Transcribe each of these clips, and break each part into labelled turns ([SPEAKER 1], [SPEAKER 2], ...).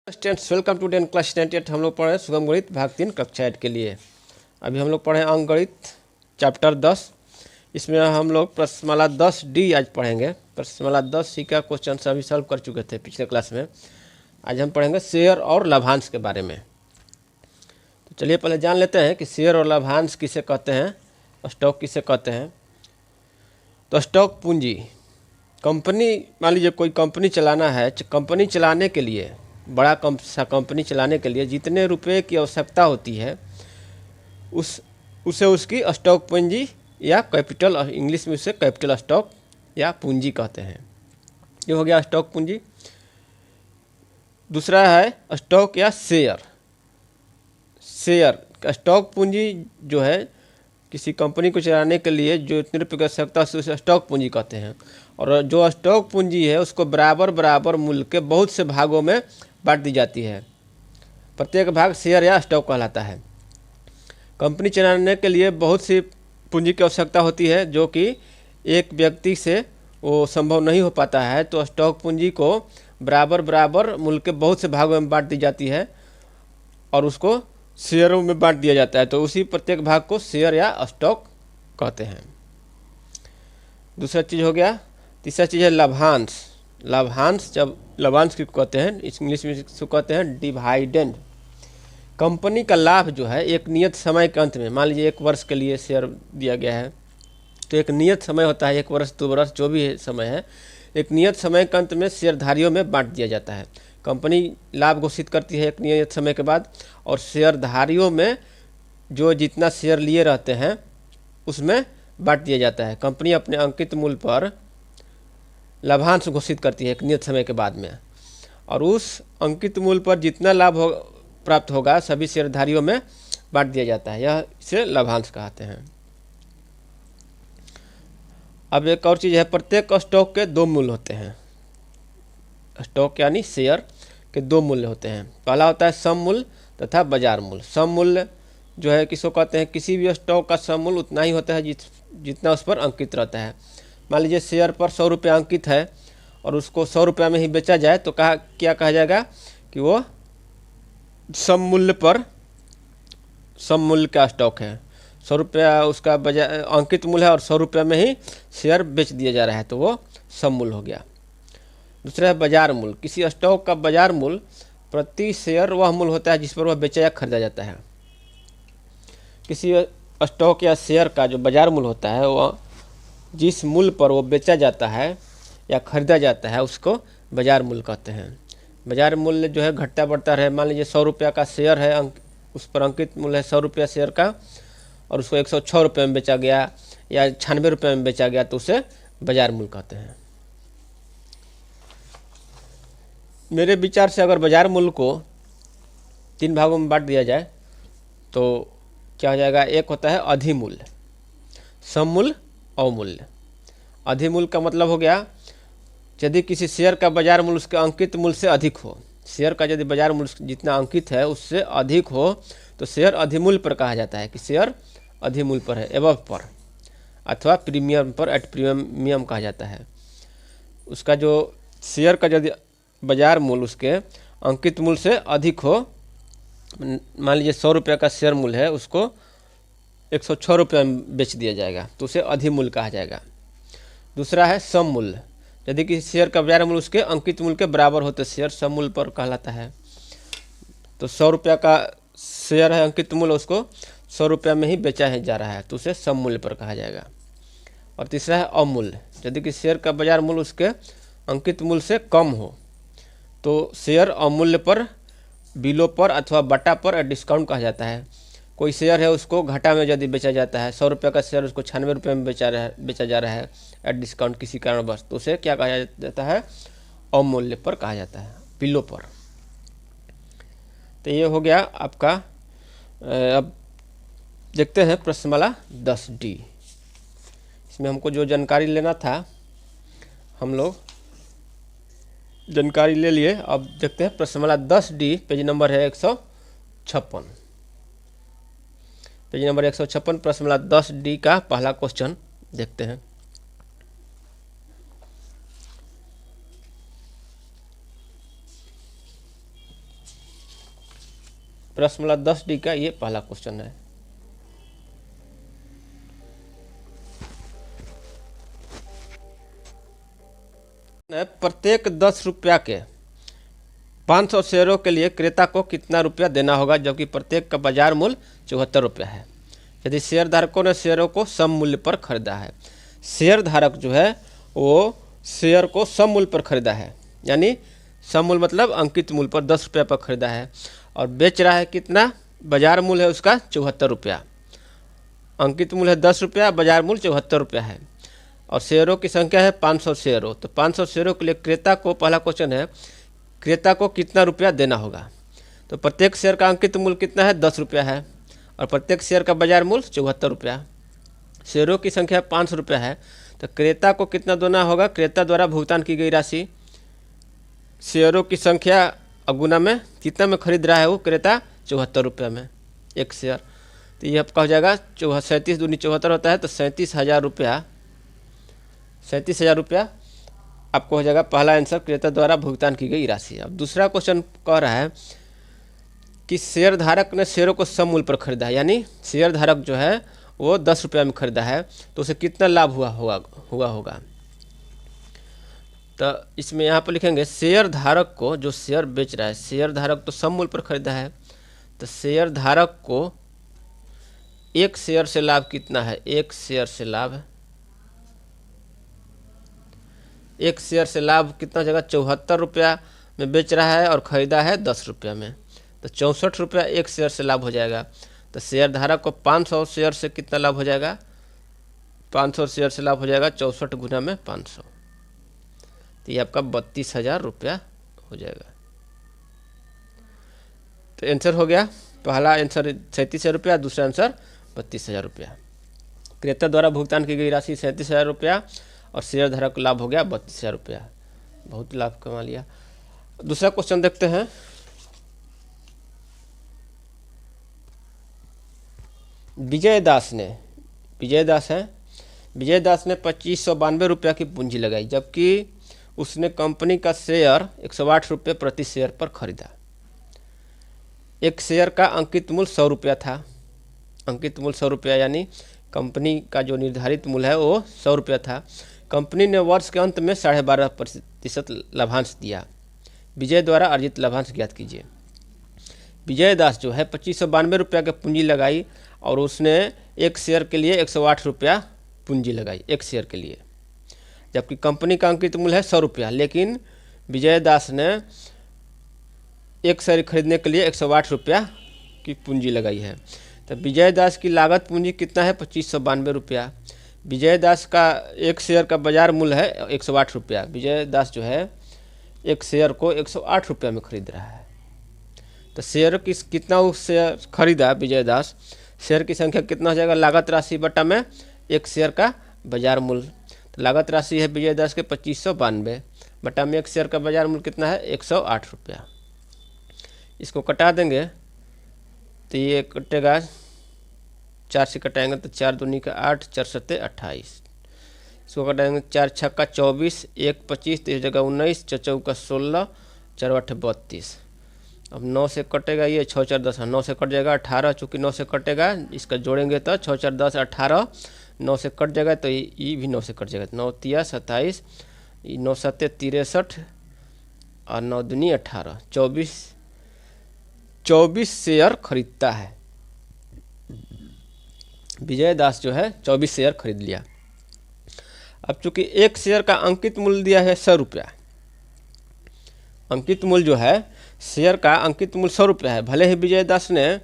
[SPEAKER 1] Students welcome to 10 class 98। हम लोग पढ़ रहे हैं सुगम गणित भाग 3 कक्षा 8 के लिए। अभी हम लोग पढ़े अंक गणित चैप्टर 10। इसमें हम लोग प्रश्नमाला 10D आज पढ़ेंगे। प्रश्नमाला 10C का क्वेश्चन अभी सॉल्व कर चुके थे पिछले क्लास में। आज हम पढ़ेंगे शेयर और लाभांश के बारे में। तो चलिए पहले जान लेते हैं कि शेयर और लाभांश किसे कहते हैं, स्टॉक किसे कहते हैं। तो स्टॉक पूंजी, कंपनी, मान लीजिए कोई कंपनी चलाना है, कंपनी चलाने के लिए, बड़ा कंपनी चलाने के लिए जितने रुपए की आवश्यकता होती है उसे उसकी स्टॉक पूंजी या कैपिटल, इंग्लिश में उसे कैपिटल स्टॉक या पूंजी कहते हैं। ये हो गया स्टॉक पूंजी। दूसरा है स्टॉक या शेयर। स्टॉक पूंजी जो है किसी कंपनी को चलाने के लिए जो इतने रुपये की आवश्यकता है उसे स्टॉक पूंजी कहते हैं। और जो स्टॉक पूंजी है उसको बराबर बराबर मूल्य के बहुत से भागों में बांट दी जाती है। प्रत्येक भाग शेयर या स्टॉक कहलाता है। कंपनी चलाने के लिए बहुत सी पूंजी की आवश्यकता होती है जो कि एक व्यक्ति से वो संभव नहीं हो पाता है, तो स्टॉक पूंजी को बराबर बराबर मूल्य के बहुत से भागों में बांट दी जाती है और उसको शेयरों में बांट दिया जाता है। तो उसी प्रत्येक भाग को शेयर या स्टॉक कहते हैं। दूसरा चीज़ हो गया। तीसरा चीज़ है लाभांश। लाभांश, जब लाभांश किसको कहते हैं, इंग्लिश में इसको कहते हैं डिविडेंड। कंपनी का लाभ जो है एक नियत समय के अंत में, मान लीजिए 1 वर्ष के लिए शेयर दिया गया है, तो एक नियत समय होता है, 1 वर्ष 2 वर्ष जो भी समय है, एक नियत समय के अंत में शेयरधारियों में बांट दिया जाता है। कंपनी लाभ घोषित करती है एक नियत समय के बाद और शेयरधारियों में जो जितना शेयर लिए रहते हैं उसमें बांट दिया जाता है। कंपनी अपने अंकित मूल्य पर लाभांश घोषित करती है एक नियत समय के बाद में, और उस अंकित मूल्य पर जितना लाभ प्राप्त होगा सभी शेयरधारियों में बांट दिया जाता है। यह इसे लाभांश कहते हैं। अब एक और चीज़ है, प्रत्येक स्टॉक के 2 मूल्य होते हैं। स्टॉक यानी शेयर के 2 मूल्य होते हैं। पहला होता है सम मूल्य तथा बाजार मूल्य। सम मूल्य जो है किसको कहते हैं, किसी भी स्टॉक का सम मूल्य उतना ही होता है जितना उस पर अंकित रहता है। मान लीजिए शेयर पर 100 रुपये अंकित है और उसको 100 रुपये में ही बेचा जाए तो क्या कहा जाएगा कि वो सम मूल्य का स्टॉक है। 100 रुपया उसका अंकित मूल्य है और 100 रुपये में ही शेयर बेच दिया जा रहा है, तो वो सम मूल्य हो गया। दूसरा है बाजार मूल्य। किसी स्टॉक का बाजार मूल्य प्रति शेयर वह मूल्य होता है जिस पर वह बेचा या खरीदा जाता है। किसी स्टॉक या शेयर का जो बाजार मूल्य होता है वह जिस मूल्य पर वो बेचा जाता है या खरीदा जाता है उसको बाजार मूल्य कहते हैं। बाजार मूल्य जो है घटता बढ़ता रहे। मान लीजिए 100 रुपया का शेयर है, उस पर अंकित मूल्य है 100 रुपया शेयर का और उसको 106 रुपये में बेचा गया या 96 रुपये में बेचा गया तो उसे बाजार मूल्य कहते हैं। मेरे विचार से अगर बाजार मूल्य को 3 भागों में बांट दिया जाए तो क्या हो जाएगा। एक होता है अधिमूल्य, सम मूल्य, अवमूल्य। अधिमूल्य का मतलब हो गया यदि किसी शेयर का बाजार मूल्य उसके अंकित मूल्य से अधिक हो। शेयर का यदि बाजार मूल्य जितना अंकित है उससे अधिक हो तो शेयर अधिमूल्य पर कहा जाता है कि शेयर अधिमूल्य पर है, एबव पर, अथवा प्रीमियम पर, एट प्रीमियम कहा जाता है। उसका जो शेयर का यदि बाजार मूल्य उसके अंकित मूल्य से अधिक हो, मान लीजिए 100 रुपये का शेयर मूल्य है, उसको 106 रुपये में बेच दिया जाएगा तो उसे अधिमूल्य कहा जाएगा। दूसरा है सम मूल्य। यदि किसी शेयर का बाजार मूल्य उसके अंकित मूल्य के बराबर हो तो शेयर सम मूल्य पर कहलाता है। तो 100 रुपया का शेयर है अंकित मूल्य, उसको 100 रुपया में ही बेचा जा रहा है तो उसे सम मूल्य पर कहा जाएगा। और तीसरा है अवमूल्य। यदि किसी शेयर का बाजार मूल्य उसके अंकित मूल्य से कम हो तो शेयर अवमूल्य पर, बिलो पर अथवा बटा पर डिस्काउंट कहा जाता है। कोई शेयर है उसको घाटा में यदि बेचा जाता है, 100 रुपये का शेयर उसको 96 रुपये में बेचा जा रहा है एट डिस्काउंट किसी कारणवश, तो उसे क्या कहा जाता है, अवमूल्य पर कहा जाता है, बिलो पर। तो ये हो गया आपका। अब देखते हैं प्रश्नमाला 10D। इसमें हमको जो जानकारी लेना था हम लोग जानकारी ले लिए। अब देखते हैं प्रश्नमाला 10D, पेज नंबर है 156। पेज नंबर 156 प्रश्नमाला 10D का पहला क्वेश्चन देखते हैं। प्रश्नमाला 10D का ये पहला क्वेश्चन है। प्रत्येक 10 रुपया के 500 शेयरों के लिए क्रेता को कितना रुपया देना होगा, जबकि प्रत्येक का बाजार मूल्य 74 रुपया है, यदि शेयर धारकों ने शेयरों को सम मूल्य पर खरीदा है। शेयर धारक जो है वो शेयर को सम मूल्य पर खरीदा है, यानी सम मूल्य मतलब अंकित मूल्य पर 10 रुपया पर खरीदा है, और बेच रहा है कितना, बाजार मूल्य है उसका 74 रुपया। अंकित मूल्य है 10 रुपया, बाजार मूल्य 74 रुपया है, और शेयरों की संख्या है 500 शेयरों। तो 500 शेयरों के लिए क्रेता को, पहला क्वेश्चन है, क्रेता को कितना रुपया देना होगा। तो प्रत्येक शेयर का अंकित मूल्य कितना है, 10 रुपया है, और प्रत्येक शेयर का बाजार मूल्य 74 रुपया। शेयरों की संख्या 500 रुपया है, तो क्रेता को कितना देना होगा। क्रेता द्वारा भुगतान की गई राशि शेयरों की संख्या अगुना में कितना में खरीद रहा है वो क्रेता, 74 रुपया में एक शेयर। तो ये आपका हो जाएगा 37 दूनी 74 होता है, तो 37,000 रुपया, 37,000 रुपया आपको हो जाएगा पहला आंसर, क्रेता द्वारा भुगतान की गई राशि। अब दूसरा क्वेश्चन कह रहा है कि शेयर धारक ने शेयरों को सम मूल्य पर खरीदा है, यानी शेयर धारक जो है वो 10 रुपया में खरीदा है, तो उसे कितना लाभ हुआ होगा। तो इसमें यहाँ पर लिखेंगे शेयर धारक को, जो शेयर बेच रहा है, शेयर धारक तो सम मूल्य पर खरीदा है, तो शेयर धारक को एक शेयर से लाभ कितना है, एक शेयर से लाभ, एक शेयर से लाभ कितना जगह 74 रुपया में बेच रहा है और ख़रीदा है 10 रुपया में, तो 64 रुपया एक शेयर से लाभ हो जाएगा। तो शेयर धारक को 500 शेयर से कितना लाभ हो जाएगा, 500 शेयर से लाभ हो जाएगा 64 गुना में 500, तो ये आपका 32,000 रुपया हो जाएगा। तो आंसर हो गया, पहला आंसर 37,000 रुपया, दूसरा आंसर 32,000 रुपया। क्रेता द्वारा भुगतान की गई राशि 37,000 रुपया, और शेयर धारक का लाभ हो गया 32,000 रुपया। बहुत लाभ कमा लिया। दूसरा क्वेश्चन देखते हैं। विजय दास है, विजय दास ने 2592 रुपया की पूंजी लगाई, जबकि उसने कंपनी का शेयर 108 रुपये प्रति शेयर पर खरीदा। एक शेयर का अंकित मूल्य 100 रुपया था, अंकित मूल्य 100 रुपया, यानी कंपनी का जो निर्धारित मूल्य है वो 100 रुपया था। कंपनी ने वर्ष के अंत में 12.5% लाभांश दिया। विजय द्वारा अर्जित लाभांश ज्ञात कीजिए। विजय दास जो है 2592 रुपया की पूंजी लगाई, और उसने एक शेयर के लिए 108 रुपया पूंजी लगाई एक शेयर के लिए, जबकि कंपनी का अंकित मूल्य है 100 रुपया, लेकिन विजय दास ने एक शेयर खरीदने के लिए 108 रुपया की पूंजी लगाई है। तो विजय दास की लागत पूंजी कितना है, 2592 रुपया। विजय दास का एक शेयर का बाजार मूल्य है 108 रुपया। विजय दास जो है एक शेयर को 108 रुपया में खरीद रहा है। तो शेयर की कितना वो शेयर खरीदा विजय दास, शेयर की संख्या कितना हो जाएगा, लागत राशि बटा में एक शेयर का बाजार मूल्य। तो लागत राशि है विजय दास के 2592 बटा में एक शेयर का बाजार मूल्य कितना है, 108 रुपया। इसको कटा देंगे तो ये कटेगा, 4 से कटाएंगे तो 4 दूनी का 8, 4 सत्ते 28। इसको कटाएंगे 4 छक्का 24, 1 25, तो इस जगह 19, 4 चौका 16, 4 8 32। अब 9 से कटेगा ये, 6 4 10, 9 से कट जाएगा 18, चूँकि 9 से कटेगा, इसका जोड़ेंगे तो 6 4 10 18, 9 से कट जाएगा तो ये भी 9 से कट जाएगा, 9 तिया 27, 9 सत्ते 63, और 9 दूनी 18, 24 शेयर खरीदता है। विजय दास जो है 24 शेयर खरीद लिया। अब चूंकि एक शेयर का अंकित मूल्य दिया है 100 रुपया, अंकित मूल्य जो है शेयर का अंकित मूल्य 100 रुपया है, भले ही विजय दास ने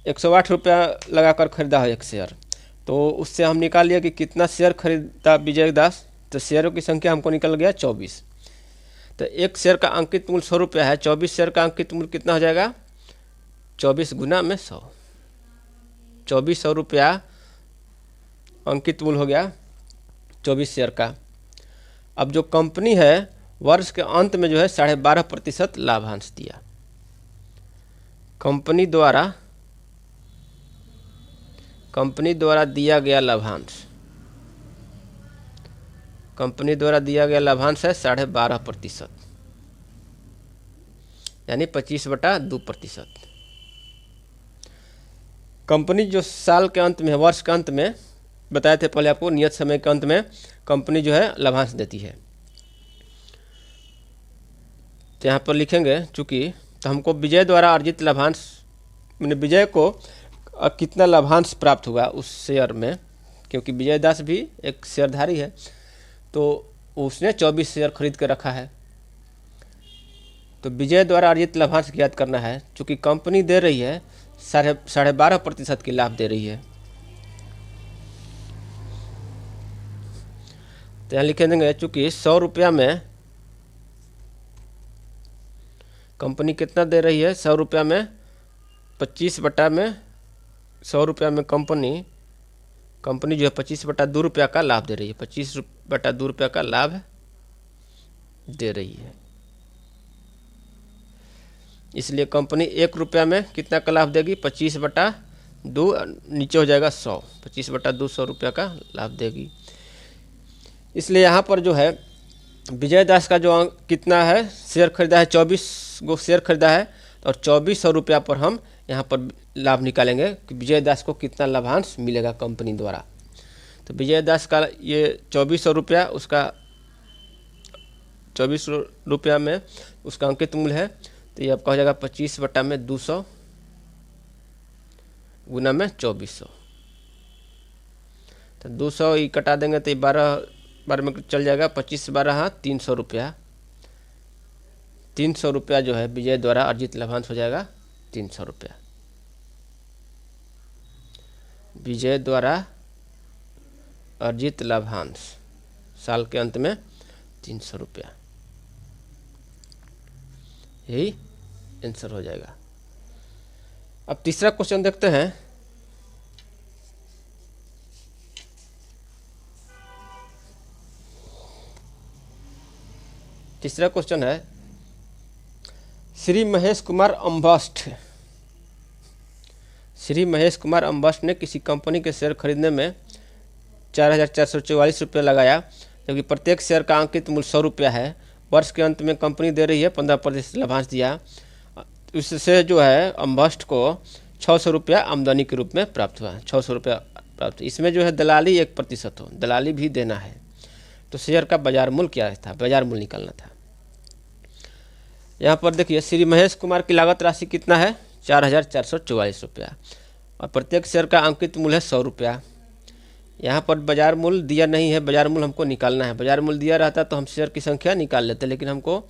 [SPEAKER 1] 108 रुपया लगाकर खरीदा है एक शेयर, तो उससे हम निकाल लिया कि कितना शेयर खरीदा विजय दास। तो शेयरों की संख्या हमको निकल गया 24। तो एक शेयर का अंकित मूल्य 100 रुपया है, 24 शेयर का अंकित मूल्य कितना हो जाएगा, 24 गुना में 100, 2400 रुपया अंकित मूल्य हो गया 24 शेयर का। अब जो कंपनी है वर्ष के अंत में जो है 12.5% लाभांश दिया। कंपनी द्वारा दिया गया लाभांश, कंपनी द्वारा दिया गया लाभांश है 12.5%, यानी 25/2%। कंपनी जो साल के अंत में, वर्ष के अंत में बताए थे पहले आपको, नियत समय के अंत में कंपनी जो है लाभांश देती है। तो यहाँ पर लिखेंगे चूँकि, तो हमको विजय द्वारा अर्जित लाभांश, मैंने विजय को कितना लाभांश प्राप्त हुआ उस शेयर में, क्योंकि विजय दास भी एक शेयरधारी है, तो उसने 24 शेयर खरीद के रखा है। तो विजय द्वारा अर्जित लाभांश ज्ञात करना है। चूँकि कंपनी दे रही है 12.5% की लाभ दे रही है, तो यहाँ लिखे देंगे चूँकि 100 रुपया में कंपनी कितना दे रही है, 100 रुपया में 100 रुपया में कंपनी जो है 25/2 रुपया का लाभ दे रही है, 25/2 रुपया का लाभ दे रही है। इसलिए कंपनी 1 रुपया में कितना का लाभ देगी, 25/2, नीचे हो जाएगा 100, 25/2 100 रुपया का लाभ देगी। इसलिए यहाँ पर जो है विजय दास का जो कितना है, शेयर खरीदा है, 24 गो शेयर खरीदा है, और 2400 रुपया पर हम यहाँ पर लाभ निकालेंगे कि विजय दास को कितना लाभांश मिलेगा कंपनी द्वारा। तो विजय दास का ये 2400 रुपया, उसका 24 रुपया में उसका अंकित मूल्य है, तो ये आपका हो जाएगा 25/200 गुना में 2400। तो 200 ही कटा देंगे तो ये 12 में चल जाएगा, 25/12 300 रुपया। 300 रुपया जो है विजय द्वारा अर्जित लाभांश हो जाएगा 300 रुपया। विजय द्वारा अर्जित लाभांश साल के अंत में 300 रुपया, यही आंसर हो जाएगा। अब तीसरा क्वेश्चन देखते हैं। तीसरा क्वेश्चन है, श्री महेश कुमार अम्बस्ट ने किसी कंपनी के शेयर खरीदने में 4,444 रुपये लगाया, जबकि प्रत्येक शेयर का अंकित मूल्य 100 रुपया है। वर्ष के अंत में कंपनी दे रही है 15% लाभांश दिया, इससे जो है अम्बस्ट को 600 रुपया आमदनी के रूप में प्राप्त हुआ, 600 रुपया प्राप्त। इसमें जो है दलाली 1% हो, दलाली भी देना है। तो शेयर का बाजार मूल्य क्या था, बाजार मूल्य निकालना था। यहाँ पर देखिए श्री महेश कुमार की लागत राशि कितना है, 4,444 रुपया, और प्रत्येक शेयर का अंकित मूल्य है 100 रुपया। यहाँ पर बाजार मूल्य दिया नहीं है, बाजार मूल्य हमको निकालना है। बाजार मूल्य दिया रहता तो हम शेयर की संख्या निकाल लेते, लेकिन हमको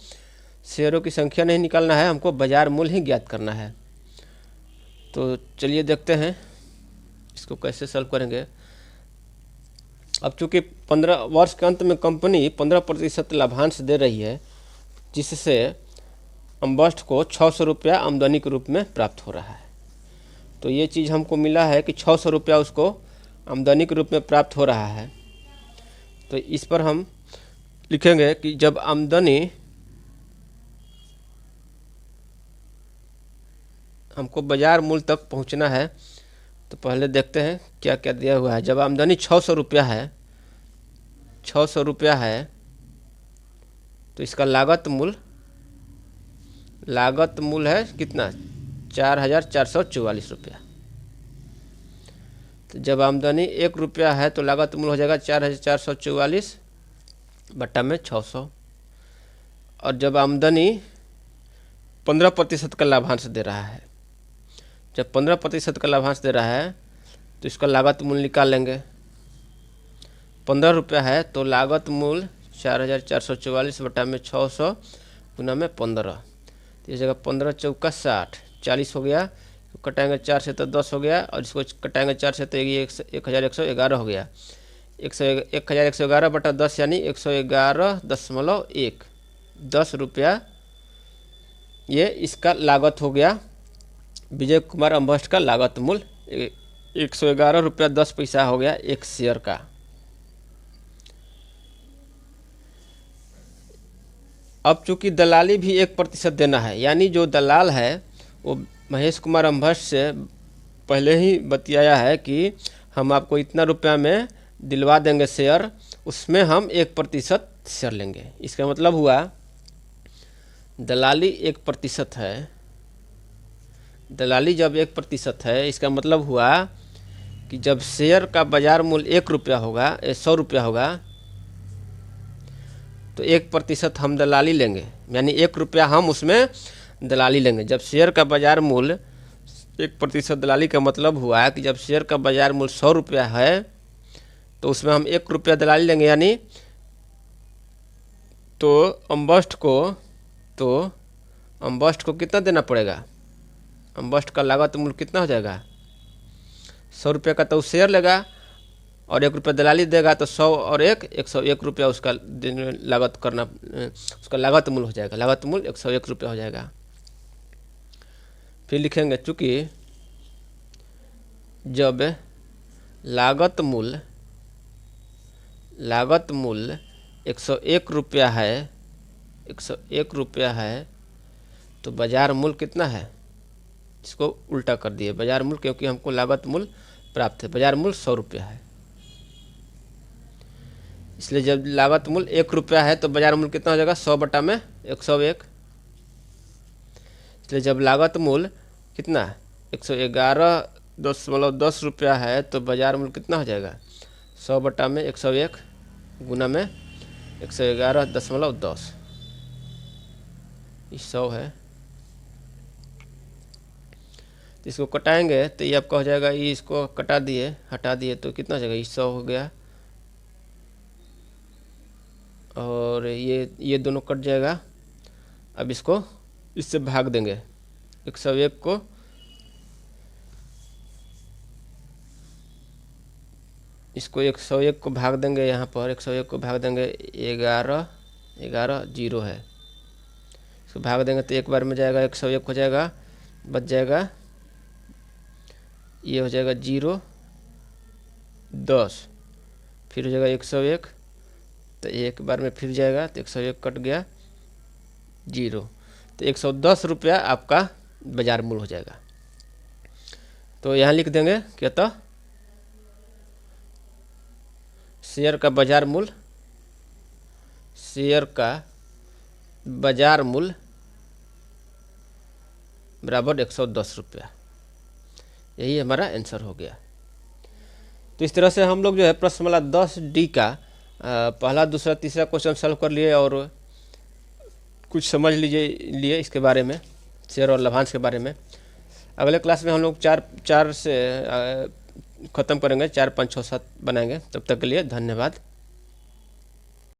[SPEAKER 1] शेयरों की संख्या नहीं निकालना है, हमको बाजार मूल्य ही ज्ञात करना है। तो चलिए देखते हैं इसको कैसे सॉल्व करेंगे। अब चूँकि 15 वर्ष के अंत में कंपनी 15% लाभांश दे रही है, जिससे अम्बस्ट को 600 रुपया आमदनी के रूप में प्राप्त हो रहा है। तो ये चीज़ हमको मिला है कि 600 रुपया उसको आमदनी के रूप में प्राप्त हो रहा है। तो इस पर हम लिखेंगे कि जब आमदनी हमको बाजार मूल्य तक पहुंचना है, तो पहले देखते हैं क्या क्या दिया हुआ है। जब आमदनी 600 रुपया है, 600 रुपया है, तो इसका लागत मूल्य है कितना, 4,444 रुपया। तो जब आमदनी 1 रुपया है तो लागत मूल्य हो जाएगा 4,444 बट्टा में 600। और जब आमदनी 15% का लाभांश दे रहा है, जब 15% का लाभांश दे रहा है तो इसका लागत मूल्य निकाल लेंगे। 15 रुपया है तो लागत मूल्य 4,444 बटा में 600 गुना में 15, तो इस जगह 15 चौका 60, 40 हो गया। तो कटाएंगे 4 से तो 10 हो गया, और इसको कटाएंगे 4 से तो ये 1,111 हो गया। 1,111 बटा 10 यानी 111.1, 10 रुपया ये इसका लागत हो गया। विजय कुमार अम्बस्ट का लागत मूल्य 111 रुपया 10 पैसा हो गया एक शेयर का। अब चूंकि दलाली भी 1% देना है, यानी जो दलाल है वो महेश कुमार अम्बस्ट से पहले ही बतियाया है कि हम आपको इतना रुपया में दिलवा देंगे शेयर, उसमें हम 1% शेयर लेंगे। इसका मतलब हुआ दलाली 1% है, दलाली जब 1% है, इसका मतलब हुआ कि जब शेयर का बाजार मूल्य 1 रुपया होगा, 100 रुपया होगा, तो 1% हम दलाली लेंगे, यानी 1 रुपया हम उसमें दलाली लेंगे। जब शेयर का बाजार मूल्य 1% दलाली का मतलब हुआ कि जब शेयर का बाजार मूल्य 100 रुपया है तो उसमें हम 1 रुपया दलाली लेंगे, यानी तो अम्बस्ट को कितना देना पड़ेगा? अम्बस्ट का लागत मूल्य कितना हो जाएगा? 100 रुपये का तो शेयर लेगा और 1 रुपया दलाली देगा, तो 100 और 101 रुपया उसका लागत करना, उसका लागत मूल्य हो जाएगा। लागत मूल्य 101 रुपया हो जाएगा। फिर लिखेंगे चूँकि जब लागत मूल्य 101 रुपया है, 101 रुपया है, तो बाजार मूल्य कितना है? इसको उल्टा कर दिए, बाजार मूल्य, क्योंकि हमको लागत मूल्य प्राप्त है, बाजार मूल्य 100 रुपया है, इसलिए जब लागत मूल्य 1 रुपया है तो बाजार मूल्य कितना हो जाएगा? 100 बटा में 101। इसलिए जब लागत मूल्य कितना है? 111.10 रुपया है, तो बाजार मूल्य कितना हो जाएगा? 100 बटा में 101 गुना में 111.10, 100 है। तो इसको कटाएंगे तो ये आपका हो जाएगा, ये इसको कटा दिए, हटा दिए, तो कितना हो जाएगा? 100 हो गया, और ये दोनों कट जाएगा। अब इसको इससे भाग देंगे, 101 को इसको 101 को भाग देंगे, यहाँ पर 101 को भाग देंगे, 11 जीरो है, इसको भाग देंगे तो एक बार में जाएगा, 101 हो जाएगा, बच जाएगा, ये हो जाएगा 0 10, फिर हो जाएगा 101, तो एक बार में फिर जाएगा, तो 101 कट गया, 0, तो 110 रुपया आपका बाजार मूल्य हो जाएगा। तो यहाँ लिख देंगे क्या? तो शेयर का बाजार मूल्य बराबर 110 रुपया, यही हमारा आंसर हो गया। तो इस तरह से हम लोग जो है प्रश्नमाला 10D का पहला, दूसरा, तीसरा क्वेश्चन सॉल्व कर लिए और कुछ समझ लिए इसके बारे में, शेयर और लाभांश के बारे में। अगले क्लास में हम लोग चार से ख़त्म करेंगे, 4, 5, 6, 7 बनाएंगे। तब तक के लिए धन्यवाद।